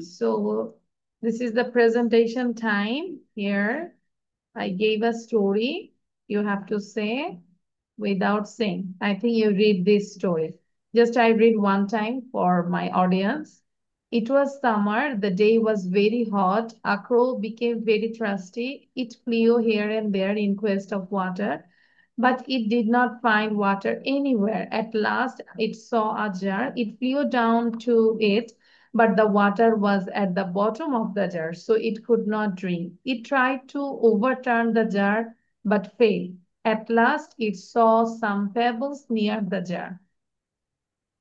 So this is the presentation time. Here I gave a story. You have to say without saying. I think you read this story. Just I read one time for my audience. It was summer. The day was very hot. A crow became very thirsty. It flew here and there in quest of water, but it did not find water anywhere. At last, it saw a jar. It flew down to it, but the water was at the bottom of the jar, so it could not drink. It tried to overturn the jar, but failed. At last, it saw some pebbles near the jar.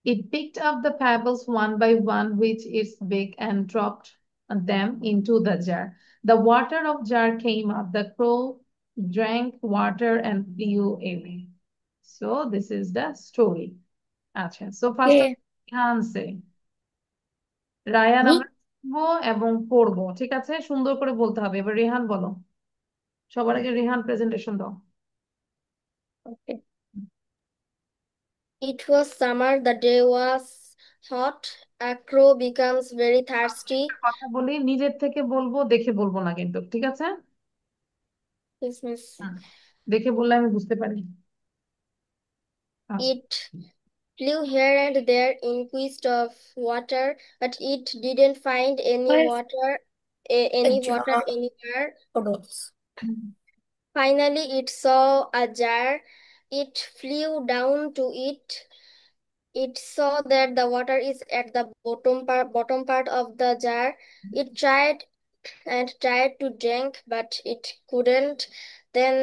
It picked up the pebbles one by one with its beak and dropped them into the jar. The water of jar came up. The crow drank water and flew away. So this is the story. আচ্ছা, so first of Okay. all, Rihan say. Rayan Me? আমরা শিখবো এবং পড়বো, ঠিক আছে? সুন্দর করে বলতে হবে। এবার রেহান বলো। সবার আগে রেহান প্রেজেন্টেশন দাও। Okay. It was summer, the day was hot. A crow becomes very thirsty. কথা বলি, নিজের থেকে বলবো, দেখে বলবো না কিন্তু, ঠিক আছে? This means হুম। দেখে বললে আমি বুঝতে পারি। আচ্ছা। it flew here and there in quest of water, but it didn't find Yes. any water anywhere. Photos. Finally, it saw a jar. It flew down to it. It saw that the water is at the bottom part of the jar. It tried and tried to drink, but it couldn't. Then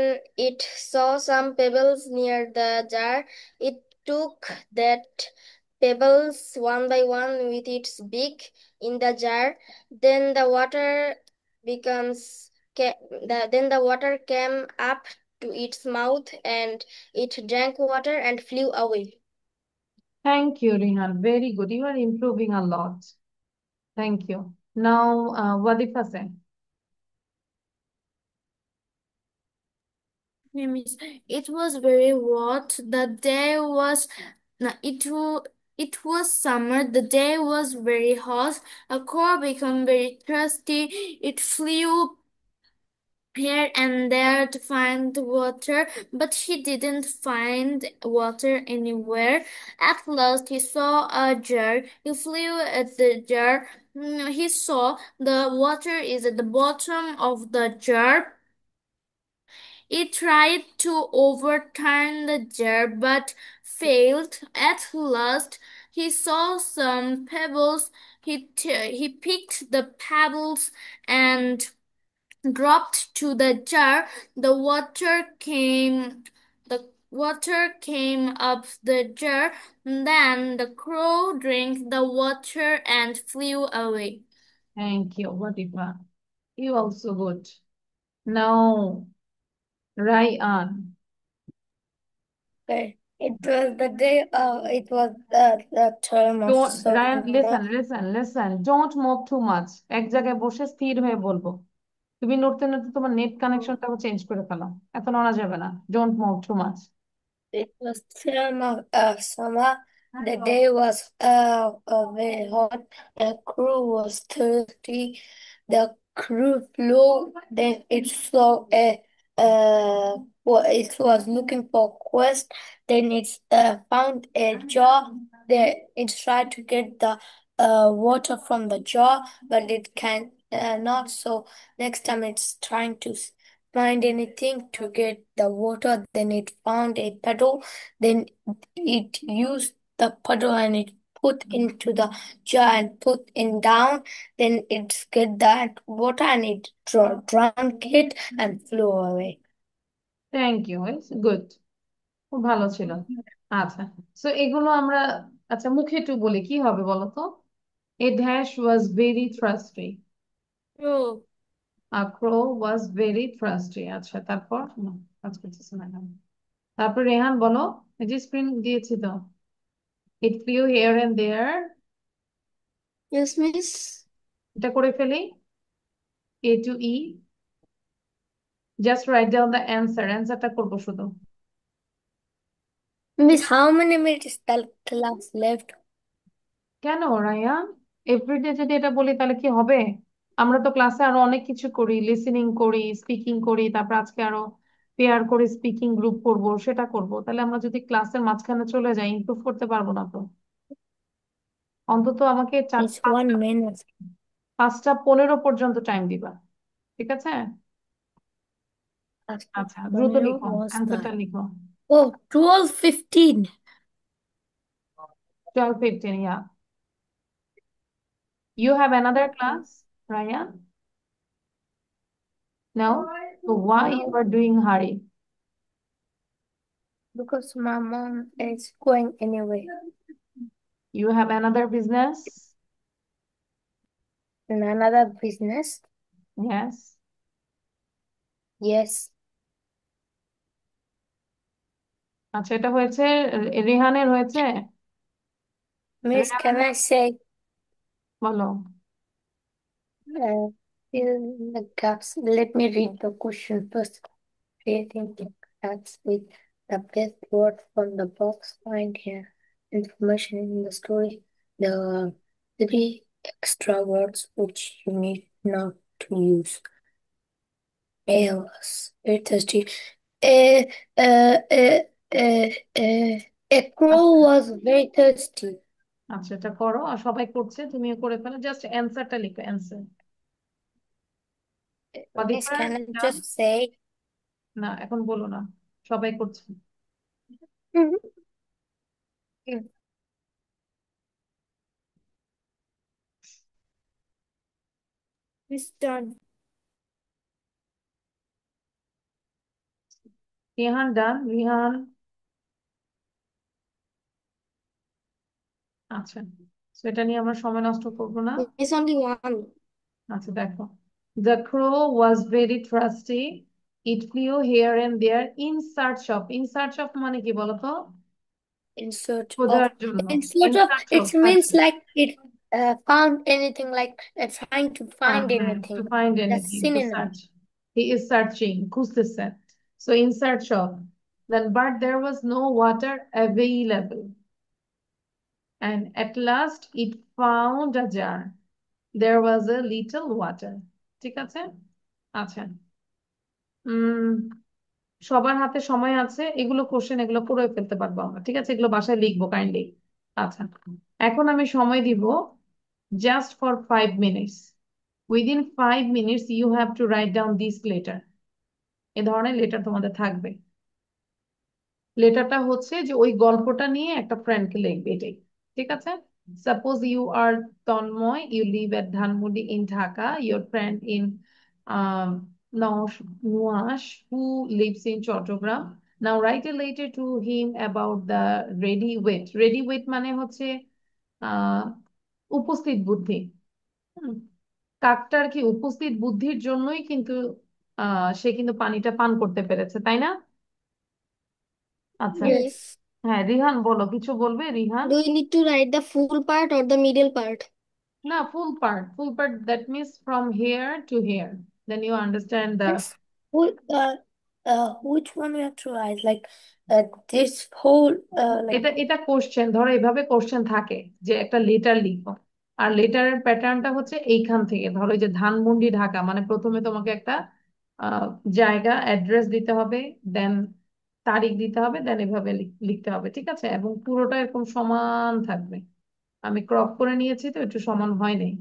it saw some pebbles near the jar. It took that pebbles one by one with its beak in the jar. Then the water becomes then the water came up to its mouth and it drank water and flew away. Thank you, Rehan. Very good. You are improving a lot. Thank you. Now, Wadifa say. Miss, it was very hot. The day was no, it was summer. The day was very hot. A crow became very thirsty. It flew here and there to find water, but he didn't find water anywhere. At last, he saw a jar. He flew at the jar. He saw the water is at the bottom of the jar. He tried to overturn the jar but failed. At last, he saw some pebbles. He picked the pebbles and dropped to the jar. The water came up the jar. Then the crow drank the water and flew away. Thank you, Wadifa. You also good. Now, Ryan. Okay. It was the term of Don't, Ryan, summer. listen. Don't move too much. এক জায়গায় বসে স্থির হয়ে বলবো। তুমি নড়তে নড়তে তোমার নেট কানেকশনটাও চেঞ্জ করে ফেলো। এত নড়া যাবে না। Don't move too much. It was term of summer. The day was very hot. The crew was thirsty. The crew flew. Then it saw it was looking for quest. Then it found a jar. Then it tried to get the water from the jar, but it can not. So next time it's trying to find anything to get the water. Then it found a puddle. Then it used the puddle and it put into the jar and put in down. Then it get that water and it drank it and flew away. Thank you. It's good. খুব ভালো ছিল। আচ্ছা, so এগুলো আমরা, আচ্ছা মুখে একটু বলি কি হবে বলো তো? A dash was very thirsty. Oh, A crow was very thirsty. আচ্ছা তারপর না, কাজ করতেছে না কেন? তারপর রেহান বলো। এই যে স্ক্রিন দিয়েছি তো। It flew here and there. yes, miss. এটা করে ফেলি। A to E. Just write down the answer. অ্যান্সারটা করবো শুধু। Miss, how many minutes is the class left? কেন রায়ান? এভরিডে যদি এটা বলি তাহলে কি হবে? আমরা তো ক্লাসে আরো অনেক কিছু করি, লিসেনিং করি, স্পিকিং করি, তারপর আজকে আরো পেয়ার করে স্পিকিং গ্রুপ করব, সেটা করব। তাহলে আমরা যদি ক্লাসের মাঝখানে চলে যাই, ইমপ্রুভ করতে পারবো না তো। অন্তত আমাকে It's 1 minute. 5:15 পর্যন্ত টাইম দিবা, ঠিক আছে? After আচ্ছা, দ্রুত 15 লিখো, was অ্যান্সারটা the লিখো। oh 12:15. 12:15, yeah. You have another Okay. class, Ryan? No? So why you No, are doing hurry? because my mom is going anyway You have another business? in another business. Yes. Yes. আচ্ছা, এটা হয়েছে রিহানের হয়েছে। Miss, can রেহানের, I say বলো। fill in the gaps? Let me read the question first. Creating the gaps with the best word from the box. Find here information in the story. The three extra words which you need not to use. I was very thirsty. A, uh, uh, uh, uh, a crow আচ্ছা was very thirsty. আচ্ছা, এটা করো, আর সবাই করছে, তুমিও করে ফেলো, just অ্যান্সারটা লিখো, answer. For the Miss, can first I time. just say? না, এখন বলো না, সবাই করছে। Mhm. It's done. রিহান ডান, রিহান। আচ্ছা, তো এটা নিয়ে আমরা সময় নষ্ট করবো না। It's only one. আচ্ছা, দেখো। The crow was very thirsty. It flew here and there in search of. In search of মানে কি বলতো? In search of. খোঁজার জন্য। In search In of, search of, it means searching. like it found anything, like trying to find হ্যাঁ, to anything. find That's anything, to synonym. search. He is searching, খুঁজতেছে। So in search of. Then, but there was no water available. And at last it found a jar. There was a little water. ঠিক আছে? আচ্ছা। উম সবার হাতে সময় আছে, এগুলো question, এগুলো করে ফেলতে পারবো আমরা, ঠিক আছে? এগুলো বাসায় লিখবো কাইন্ডলি। আচ্ছা, এখন আমি সময় দিব just for 5 minutes. Within 5 minutes you have to write down this letter. এ ধরনের লেটার তোমাদের থাকবে। লেটারটা হচ্ছে যে ওই গল্পটা নিয়ে একটা ফ্রেন্ডকে লিখবে, এটাই, ঠিক আছে? Suppose you are Tanmoy, you live at Dhanmondi in Dhaka, your friend in Nuash who lives in Chattogram. Now write a letter to him about the ready weight. Ready weight মানে হচ্ছে আহ উপস্থিত বুদ্ধি। হুম, কাকটার কি উপস্থিত বুদ্ধির জন্যই কিন্তু সে কিন্তু পানিটা পান করতে পেরেছে, তাই না? আচ্ছা। Yes. হ্যাঁ, রিহান বলো, কিছু বলবে Rihan? Do you need to write the full part or the middle part? না, full part, full part, that means from here to here, then you understand the. Yes. Which one we have to write? Like this whole like. এটা এটা question, ধরো এভাবে question থাকে যে একটা letter লিখো, আর লেটারের প্যাটার্নটা হচ্ছে এইখান থেকে, ধরো এই যে ধানমন্ডি ঢাকা, মানে প্রথমে তোমাকে একটা আহ, জায়গা অ্যাড্রেস দিতে হবে, দেন তারিখ দিতে হবে, দেন এভাবে লিখতে হবে, ঠিক আছে? এবং পুরোটা এরকম সমান থাকবে। আমি ক্রপ করে নিয়েছি তো একটু সমান হয় নাই।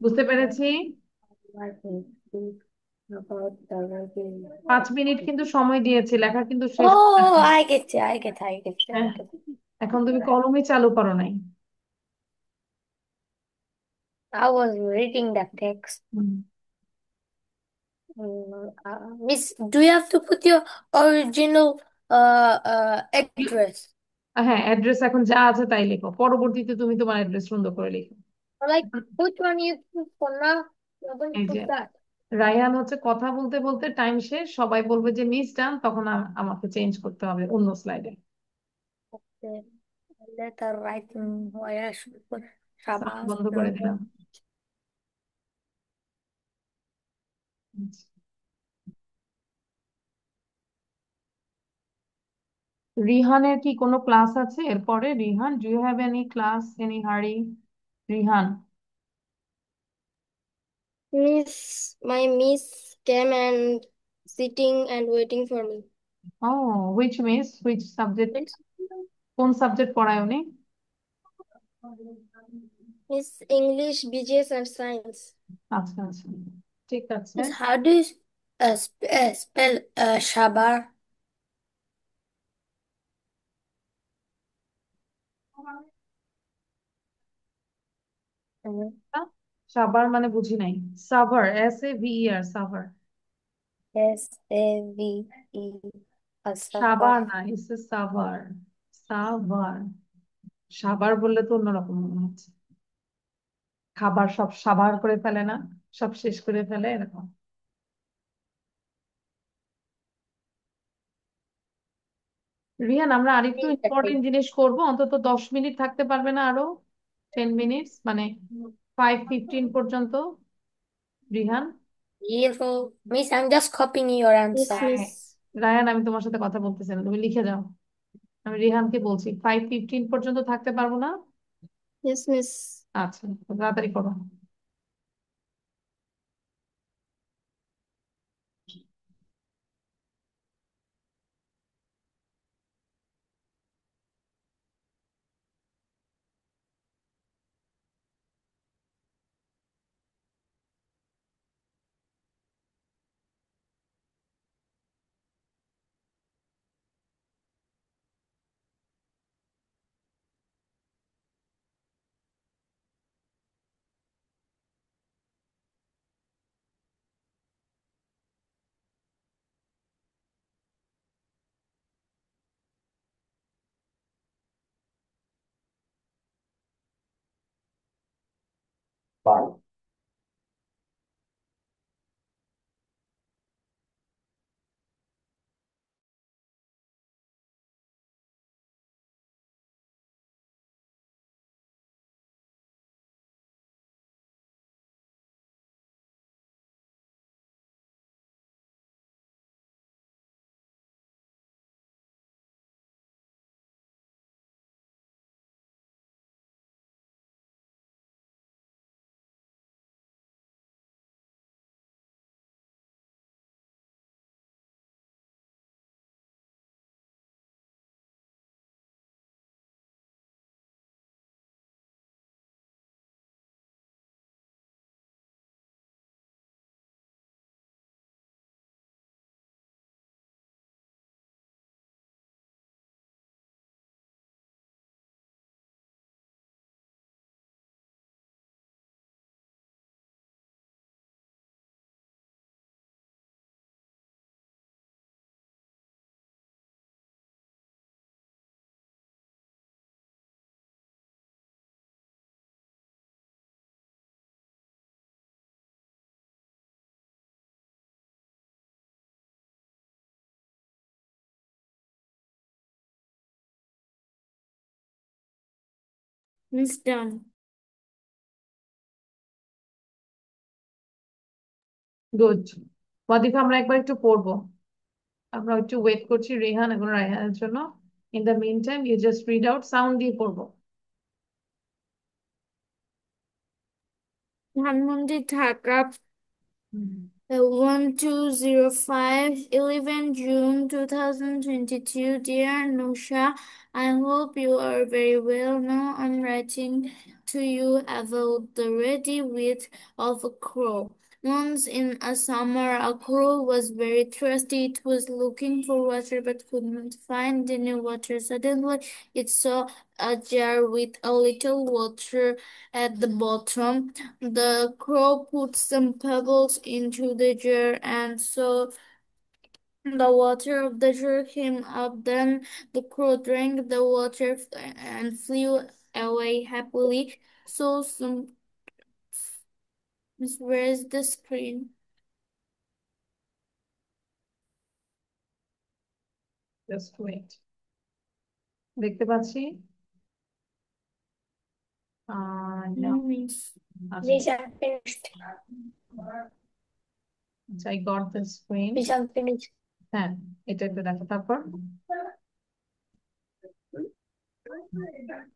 বুঝতে পেরেছি? About the writing. 5 মিনিট কিন্তু সময় দিয়েছি, লেখা কিন্তু শেষ করতে Oh, হবে। I get you. I get. I get. I হ্যাঁ, get. এখন তুমি কলমে চালু করো নাই। I was reading the text. Hmm. Miss, do you have to put your original address? হ্যাঁ, অ্যাড্রেস এখন যা আছে তাই লেখো, পরবর্তীতে তুমি তোমার অ্যাড্রেস সুন্দর করে লিখো। Or like which one you put for now? You're going to এই যে put that. রায়হান হচ্ছে কথা বলতে বলতে টাইম শেষ, সবাই বলবে যে মিস ডান, তখন আমাকে চেঞ্জ করতে হবে অন্য স্লাইডে। The letter writing where I should put sound Shabazz বন্ধ করে number. দিলাম। রিহানের কি কোনো ক্লাস আছে এরপরে? Rihan, do you have any class, any hurry? Rihan. My miss came and sitting and waiting for me. ও, হুইচ মিস, হুইচ সাবজেক্ট, কোন subject পড়ায় উনি? Miss English, BGS and Science. আচ্ছা আচ্ছা, ঠিক আছে। Miss, how do you spell Shabar? Savar মানে বুঝি নাই। Savar, SAVER, Savar. SAVE. Savar Sabar. না, সাভার। সাভার। সাভার বললে তো অন্যরকম মনে হচ্ছে। খাবার সব সাভার করে ফেলে না, সব শেষ করে ফেলে এরকম। রিহান, আমরা আরেকটু ইম্পর্টেন্ট জিনিস করব, অন্তত 10 মিনিট থাকতে পারবে না আরো? 10 মিনিটস মানে 5:15 পর্যন্ত। Rihan. Beautiful. Miss, I'm just copying your Yes, answer. হ্যাঁ, miss. রায়ান, আমি তোমার সাথে কথা বলতেছি না, তুমি লিখে যাও। আমি রিহানকে বলছি 5:15 পর্যন্ত থাকতে পারবো না। Yes, miss. আচ্ছা, তাড়াতাড়ি করো। Miss done. গুড। ওয়াদিফা, আমরা একবার একটু পড়বো, আমরা একটু ওয়েট করছি রেহান এবং রায়হানের জন্য। In the meantime you just read out, sound দিয়ে পড়বো। Dhanmondi, Dhaka, hmm. 1205, 11 June 2022. Dear Nusha, I hope you are very well. Now I'm writing to you about the ready wit of a crow. Once in a summer, a crow was very thirsty. It was looking for water but could not find any water. Suddenly, it saw a jar with a little water at the bottom. The crow put some pebbles into the jar, and so the water of the jar came up. Then the crow drank the water and flew away happily. So some, where's the screen? Just wait, দেখতে পাচ্ছি। না। Miss. আচ্ছা Miss, I'm finished. আচ্ছা, I got the screen. Miss, I'm finished. হ্যাঁ, এটা একটু দেখো তারপর।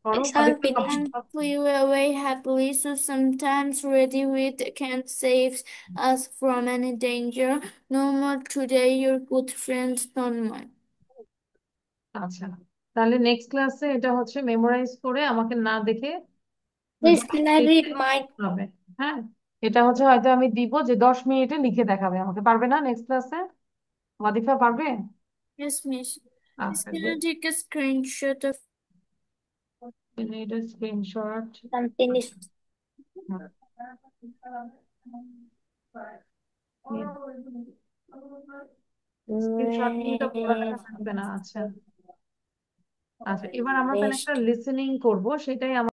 করো Some ওয়াদিফা people complete। flew away happily, so sometimes ready with can save us from any danger. No more today, your good friend Tonmoy. আচ্ছা, তাহলে next ক্লাসে এটা হচ্ছে মেমোরাইজ করে আমাকে না দেখে Please, 10 can I read মিনিটে mine? হবে। হ্যাঁ, এটা হচ্ছে হয়তো আমি দিব যে 10 মিনিটে লিখে দেখাবে আমাকে, পারবে না নেক্সট ক্লাসে? ওয়াদিফা পারবে? Yes, miss. Miss, আচ্ছা, can I good. take a screenshot of need a screenshot. something? Screenshot কিন্তু পড়ালেখা থাকবে না। আচ্ছা আচ্ছা, এবার আমরা তাহলে একটা Best. লিসেনিং করব, সেটাই আমার।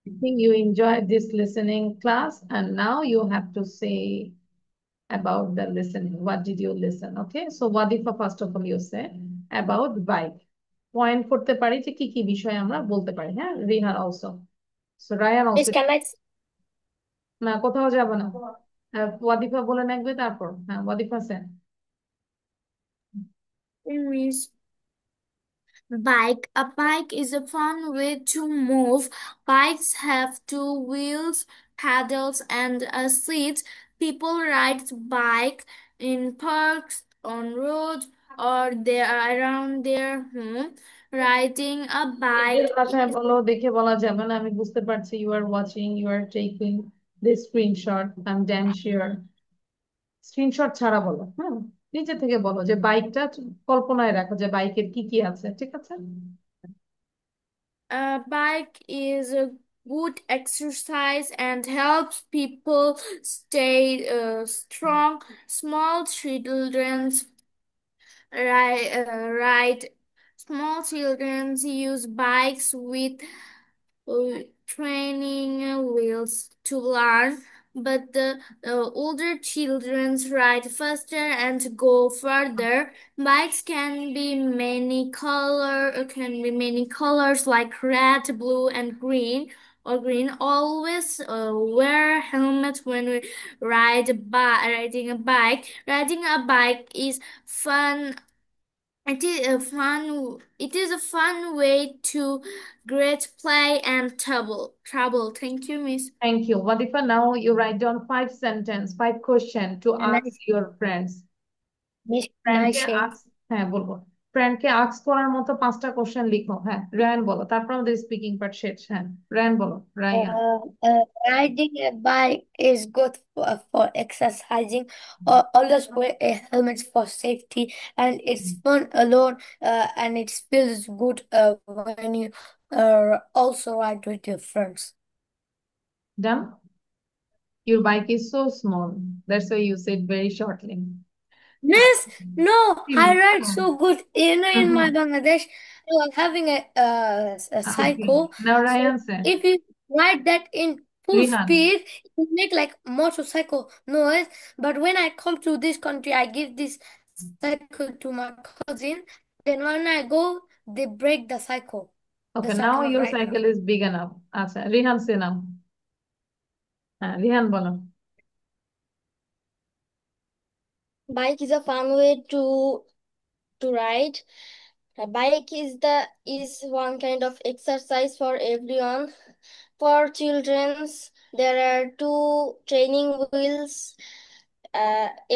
I think you enjoyed this listening class and now you have to say about the listening. What did you listen? Okay, so Wadifa, first of all you say about bike. Point করতে পারি যে কি কি বিষয় আমরা বলতে পারি। হ্যাঁ, Rihan also, so Rayan also. Miss, can I? না, কোথাও যাব না। ওয়াদিফা বলে নেবে, তারপর হ্যাঁ ওয়াদিফা sir. Miss. Bike. A bike is a fun way to move. Bikes have two wheels, pedals, and a seat. People ride bike in parks, on roads, or they are around their home. Riding a নিজের bike ভাষায় is বলো, দেখে বলা যাবে না, আমি বুঝতে পারছি। You are watching, you are taking this screenshot, I am damn sure. Screenshot ছাড়া বলো, হ্যাঁ, নিজে থেকে বলো যে বাইকটা কল্পনায় রাখো যে বাইকের কি কি আছে, ঠিক আছে? a bike is a good exercise and helps people stay strong. Small children's ride. Small children use bikes with training wheels to learn, but the older children ride faster and go further. Bikes can be many colors like red, blue, and green. Or green. Always wear helmet when we riding a bike. Riding a bike is fun. It is a fun way to great play and trouble. Thank you, Miss. Thank you. Wadifa, now you write down 5 sentences, 5 questions to And I, ask your friends. Miss, can I ফ্রেন্ডকে share? Ask, হ্যাঁ বলবো। ফ্রেন্ডকে ask করার মতো 5টা question লিখো। হ্যাঁ, Ryan বলো, তারপর আমাদের স্পিকিং পার্ট শেষ। হ্যাঁ, রায়ান বলো, Ryan. Riding a bike is good for exercising. Always wear a helmet for safety, and it's fun alone. And it feels good when you also ride with your friends. Done. Your bike is so small, that's why you said very shortly. Miss, no, I ride Come so good. In my on. Bangladesh, having a Okay, cycle. now So Ryan said, if you ride that in full Rihan. speed, it make like motorcycle noise. But when I come to this country, I give this cycle to my cousin. Then when I go, they break the cycle. Okay, That's why I now cannot your ride cycle now. is big enough. আচ্ছা, রিহান সে নাও। হ্যাঁ, রিহান বলো। Bike is a fun way to ride. A bike is one kind of exercise for everyone. For childrens, there are two training wheels.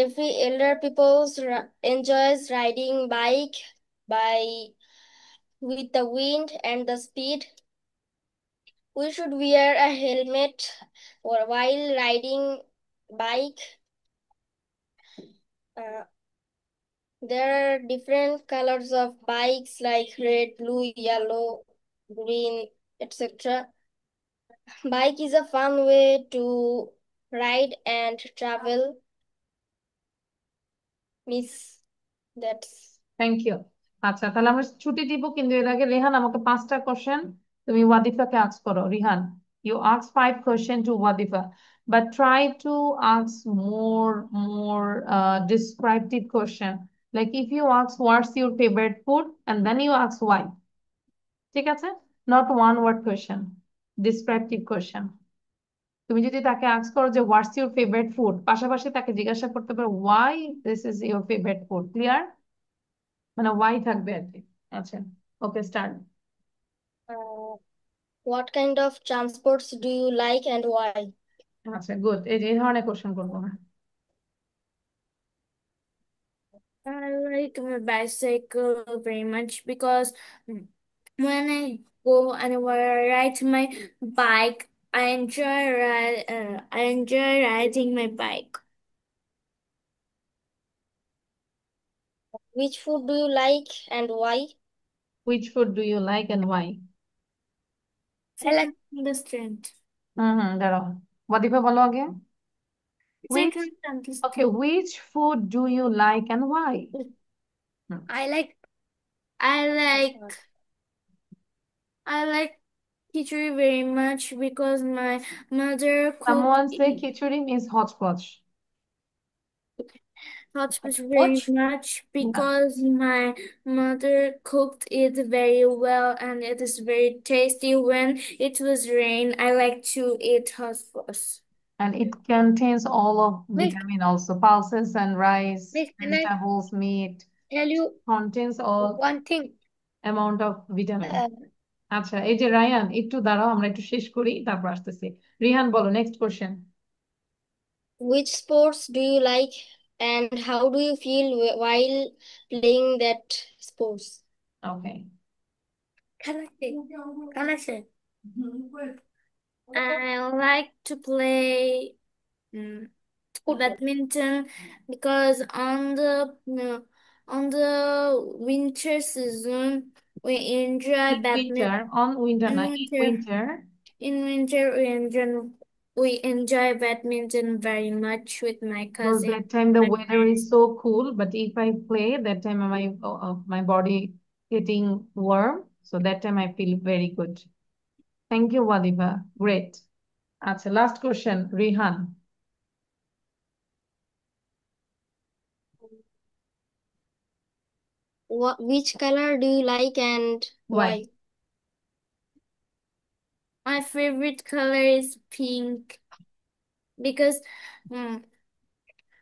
Every elder people enjoys riding bike by with the wind and the speed. We should wear a helmet or while riding bike. Uh, there are different colors of bikes like red, blue, yellow, green, etc. Bike is a fun way to ride and travel. Miss, that's thank you. আচ্ছা, তাহলে আমরা ছুটি দিব, কিন্তু এর আগে রেহান আমাকে 5টা কোশ্চেন তুমি ওয়াদিফাকে আস্ক করো। Rihan, you ask 5 questions to Wadifa, but try to ask more descriptive question. Like if you ask what's your favorite food and then you ask why. ঠিক আছে? Not one word question, descriptive question. তুমি যদি তাকে ask করো যে what's your favourite food, পাশাপাশি তাকে জিজ্ঞাসা করতে পারো why this is your favourite food. Clear? মানে ওয়াই থাকবে আর কি। আচ্ছা, ওকে, start. What kind of transports do you like and why? আচ্ছা গুড, এই ধরনের কোশ্চেন করবো না। I like my bicycle very much because when I go anywhere, I ride my bike. I enjoy riding my bike. Which food do you like and why? Which food do you like and why? I like understand. দাঁড়াও, ওয়াদিফা বলো আগে। I Which, can't okay, understand. which food do you like and why? I like I like I like khichdi very much because my mother cooked Someone say it khichdi means hodgepodge. very much No. because my mother cooked it very well and it is very tasty. When it was rain, I like to eat hot sauce. And it contains all of Milk. vitamin also, pulses and rice, Milk, can I vegetables, meat, tell you contains all one thing? amount of vitamin. Uh, আচ্ছা, এই যে Ryan, একটু দাঁড়াও, আমরা একটু শেষ করি, তারপর আসতেছি। রিহান বলো next question. which sports do you like and how do you feel while playing that sports? Okay, Can I say? Can I say? I like to play badminton because on the winter season we enjoy in badminton. winter, on winter In না, in winter, winter, in winter we enjoy badminton very much with my because cousin, that time the my weather friends. is so cool, but if I play that time my body getting warm, so that time I feel very good. Thank you, Wadifa. Great. আচ্ছা, last question, Rihan. Which color do you like and Why? why? My favorite color is pink because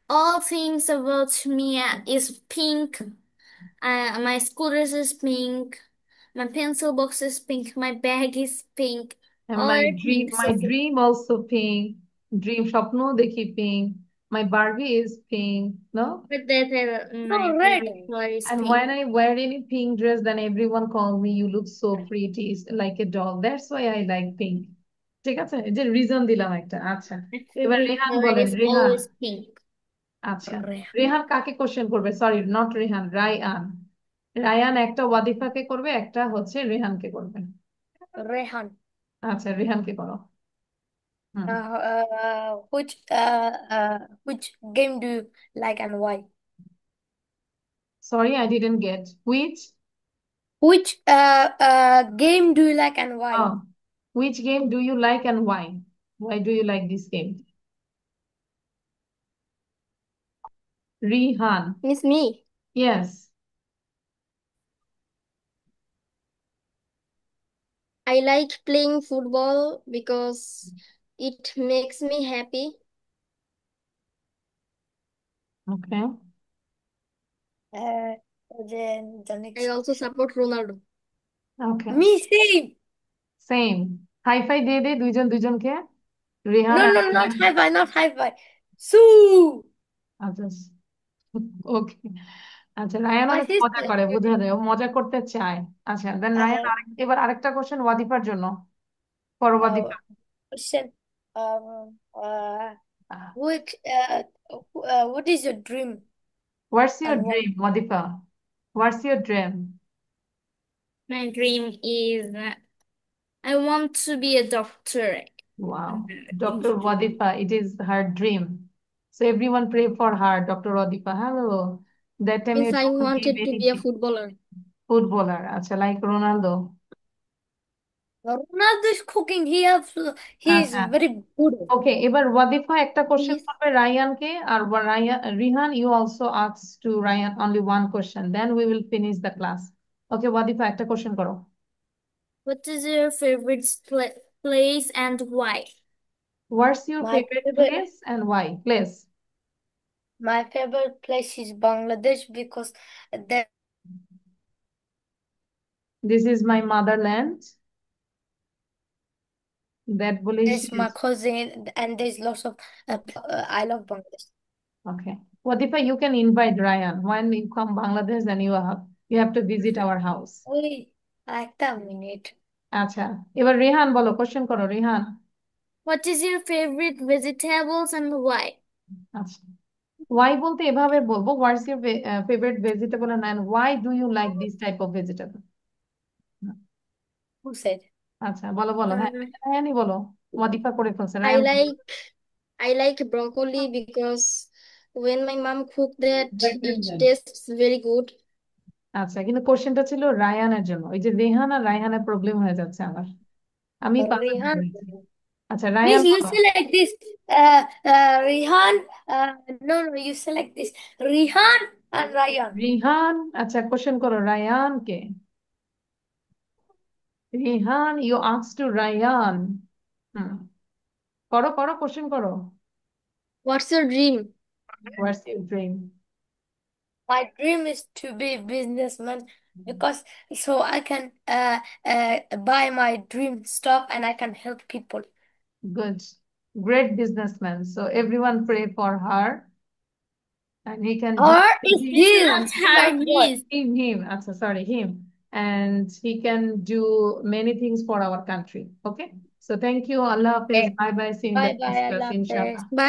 all things about me is pink. My school dress is pink. My pencil box is pink. My bag is pink. And All my are dream, pink. my dream also pink. Dream স্বপ্ন দেখি pink. My Barbie is pink, no? But that my No, red. favorite color is And pink. when I wear any pink dress, then everyone call me, you look so pretty, it's like a doll. That's why I like pink. ঠিক আছে, এই যে reason দিলাম একটা। আচ্ছা, My এবার favorite Rehan color বলেন, is Rehan. always pink. আচ্ছা, Red. রেহান কাকে কোশ্চেন করবে? Sorry, not Rehan, Rayan. রায়ান একটা ওয়াদিফাকে করবে, একটা হচ্ছে রেহানকে করবে। Rehan. আচ্ছা, রেহানকে করো। হুম, Which game do you like and why? Sorry, I didn't get which. Which game do you like and why? Oh, which game do you like and why? Why do you like this game? Rihan. Miss me. Yes. I like playing football because it makes me happy. Okay. Then the next. I also support Ronaldo. Okay. Me same. Same. High five দিয়ে দে দুইজন দুইজনকে। Rihan No, আর no, not Rayan. high five, not high five. Sue. আচ্ছা, ওকে। আচ্ছা, Ryan My অনেক মজা sister. করে, বোঝা যায় ও মজা করতে চায়। আচ্ছা, দেন রায়ান এবার আরেকটা কোশ্চেন ওয়াদিফার জন্য। করো ওয়াদিফা। Question. Which what is your dream What's your and why? dream, ওয়াদিফা? What's your dream? My dream is I want to be a doctor. Wow. Dr. Wadifa, it is her dream. So everyone pray for her, Dr. Wadifa. Hello. That time you Means I don't give wanted to be a anything. footballer. Footballer. Acha, like Ronaldo. Ronaldo is cooking. He is আচ্ছা, very good. ওকে, এবার ওয়াদিফা একটা question He's করবে রায়ানকে, আর Rihan you also ask to Ryan only one question, then we will finish the class. Okay Wadifa, একটা question করো। What is your favorite place and why? What's your my favourite favorite. Place and why? Place. My favorite place is Bangladesh because that this is my motherland. That বলেই There's শেষ। my cousin, and there's lots of I love Bangladesh. Okay. Wadifa, you can invite Ryan when you come Bangladesh, and you have to visit our house. Wait, like a minute. আচ্ছা, এবার রেহান বলো, question করো Rehan. What is your favorite vegetables and why? আচ্ছা, why বলতে এভাবে বলবো, what's your favorite vegetable and why do you like this type of vegetable? Who said? আচ্ছা, বলো বলো, হ্যাঁ Uh, রায়ানই বলো। ওয়াদিফা করে ফেলছে, I রায়ান বলো। like I like broccoli because when my mom cook that, it tastes very good. আচ্ছা, কিন্তু কোশ্চেনটা ছিল রায়ানের জন্য, ওই যে রেহান আর রায়হানের প্রবলেম হয়ে যাচ্ছে আমার, আমি পারলাম না Rihan. বলেছি। আচ্ছা, রায়ান Please, you বলো। say like this. Rihan. No, no, you say like this. Rihan and Ryan. Rihan, আচ্ছা কোশ্চেন করো রায়ানকে। Rihan, you ask to Ryan. Hmm, করো করো, কোশ্চেন করো। What's your dream? What's your dream? My dream is to be a businessman because so I can buy my dream stuff and I can help people. Good, great businessman, so everyone pray for her and he can do Or is It's him? not Oh her, my God. his. him, আচ্ছা sorry, him, and he can do many things for our country. Okay, so thank you, Allah Hafiz, Okay. bye bye, see you in the Bye next bye. I class love this. inshallah. Bye.